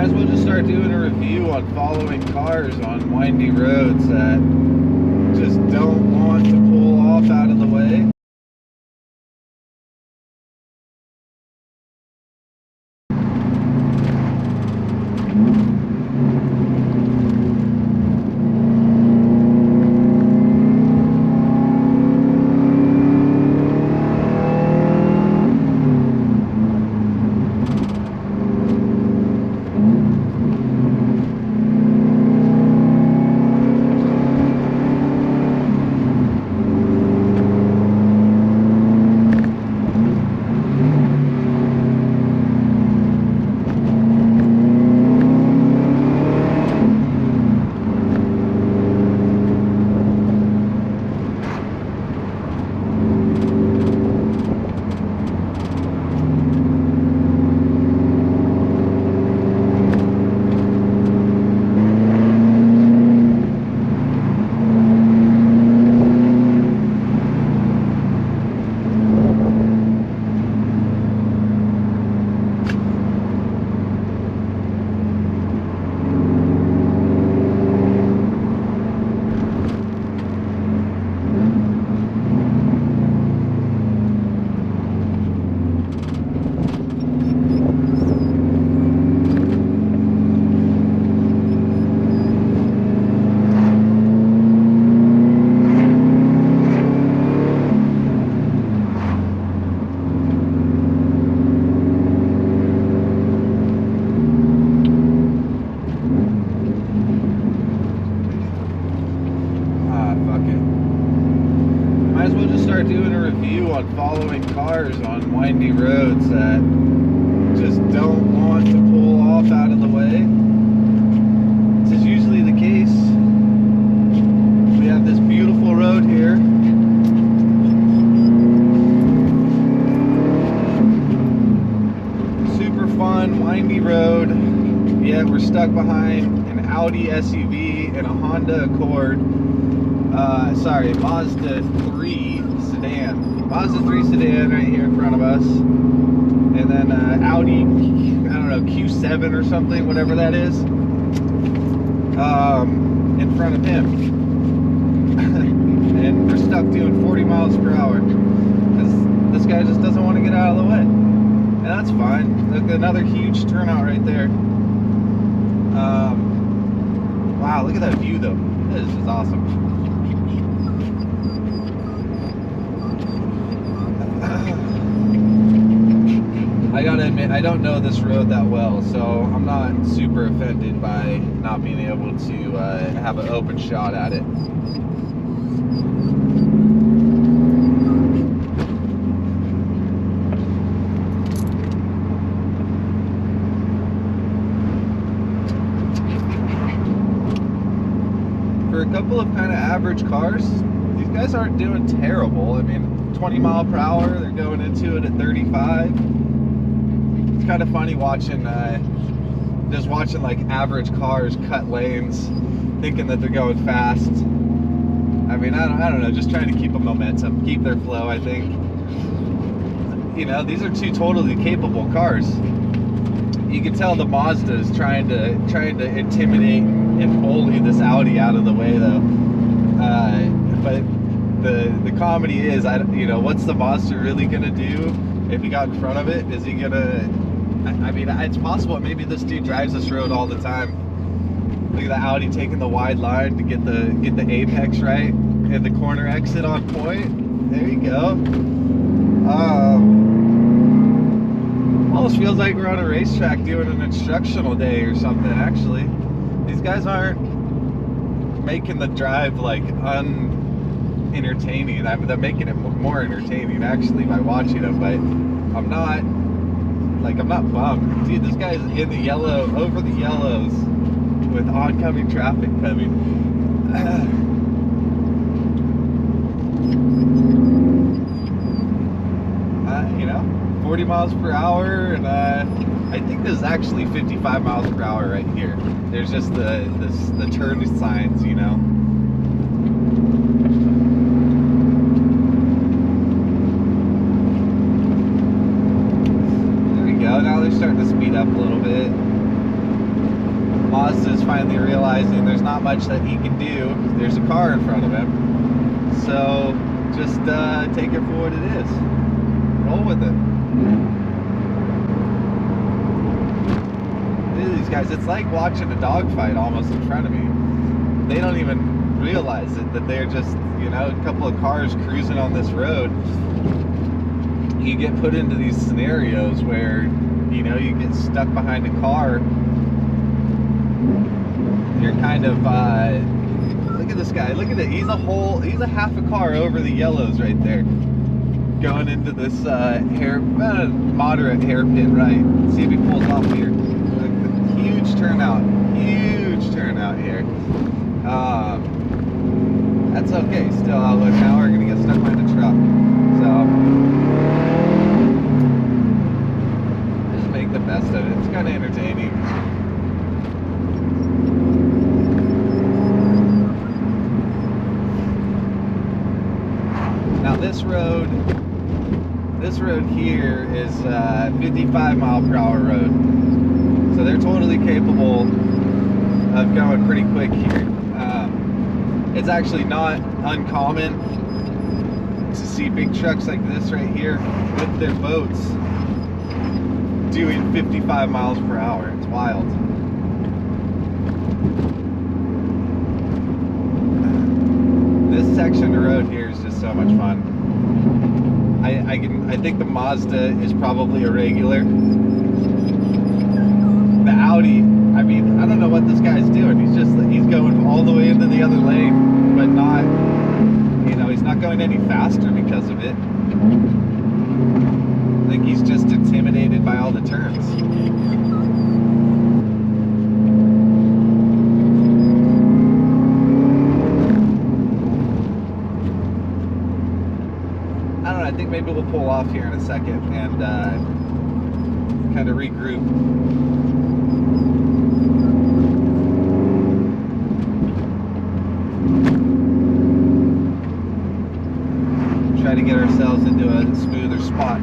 Might as well just start doing a review on following cars on windy roads that just don't want to pull off out of the way. Might as well just start doing a review on following cars on windy roads that just don't want to pull off out of the way. This is usually the case. We have this beautiful road here. Super fun, windy road. Yet we're stuck behind an Audi SUV and a Honda Accord. Mazda 3 sedan. Mazda 3 sedan right here in front of us. And then Audi, I don't know, Q7 or something, whatever that is, in front of him. And we're stuck doing 40 miles per hour because this guy just doesn't want to get out of the way. And that's fine. Look, another huge turnout right there. Wow, look at that view though. This is awesome. I gotta admit, I don't know this road that well, so I'm not super offended by not being able to have an open shot at it. For a couple of kind of average cars, these guys aren't doing terrible. I mean, 20 mile per hour, they're going into it at 35. It's kind of funny watching, just watching like average cars cut lanes, thinking that they're going fast. I mean, I don't know, just trying to keep a momentum, keep their flow. I think, you know, these are two totally capable cars. You can tell the Mazda is trying to intimidate and bully this Audi out of the way, though. But the comedy is, you know, what's the Mazda really gonna do if he got in front of it? Is he gonna? I mean, it's possible maybe this dude drives this road all the time. Look at the Audi taking the wide line to get the apex right and the corner exit on point. There you go. Almost feels like we're on a racetrack doing an instructional day or something. Actually, these guys aren't making the drive like unentertaining. They're making it more entertaining actually by watching them. But I'm not bummed. Dude, this guy's in the yellow, over the yellows, with oncoming traffic coming. You know, 40 miles per hour, and I think this is actually 55 miles per hour right here. There's just the turn signs, you know. There we go. Now they're starting to speed up a little bit. Mazda is finally realizing there's not much that he can do. There's a car in front of him. So just take it for what it is. Roll with it. Look at these guys. It's like watching a dogfight almost in front of me. They don't even realize it, that they're just, you know, a couple of cars cruising on this road. You get put into these scenarios where, you know, you get stuck behind a car. You're kind of, look at this guy, look at it. He's a half a car over the yellows right there. Going into this moderate hairpin right. Let's see if he pulls off here. Look, huge turnout here. That's okay. Still, look, now we're gonna get stuck behind the truck. So just make the best of it. It's kind of entertaining. Now this road here is 55 mile per hour road. So they're totally capable of going pretty quick here. It's actually not uncommon to see big trucks like this right here with their boats doing 55 miles per hour. It's wild. This section of road here is just so much fun. I think the Mazda is probably a regular. The Audi, I mean, I don't know what this guy's doing. He's going all the way into the other lane, but not, you know, he's not going any faster because of it. I think he's just intimidated by all the turns. I don't know, I think maybe we'll pull off here in a second and kind of regroup. Try to get ourselves into a smoother spot.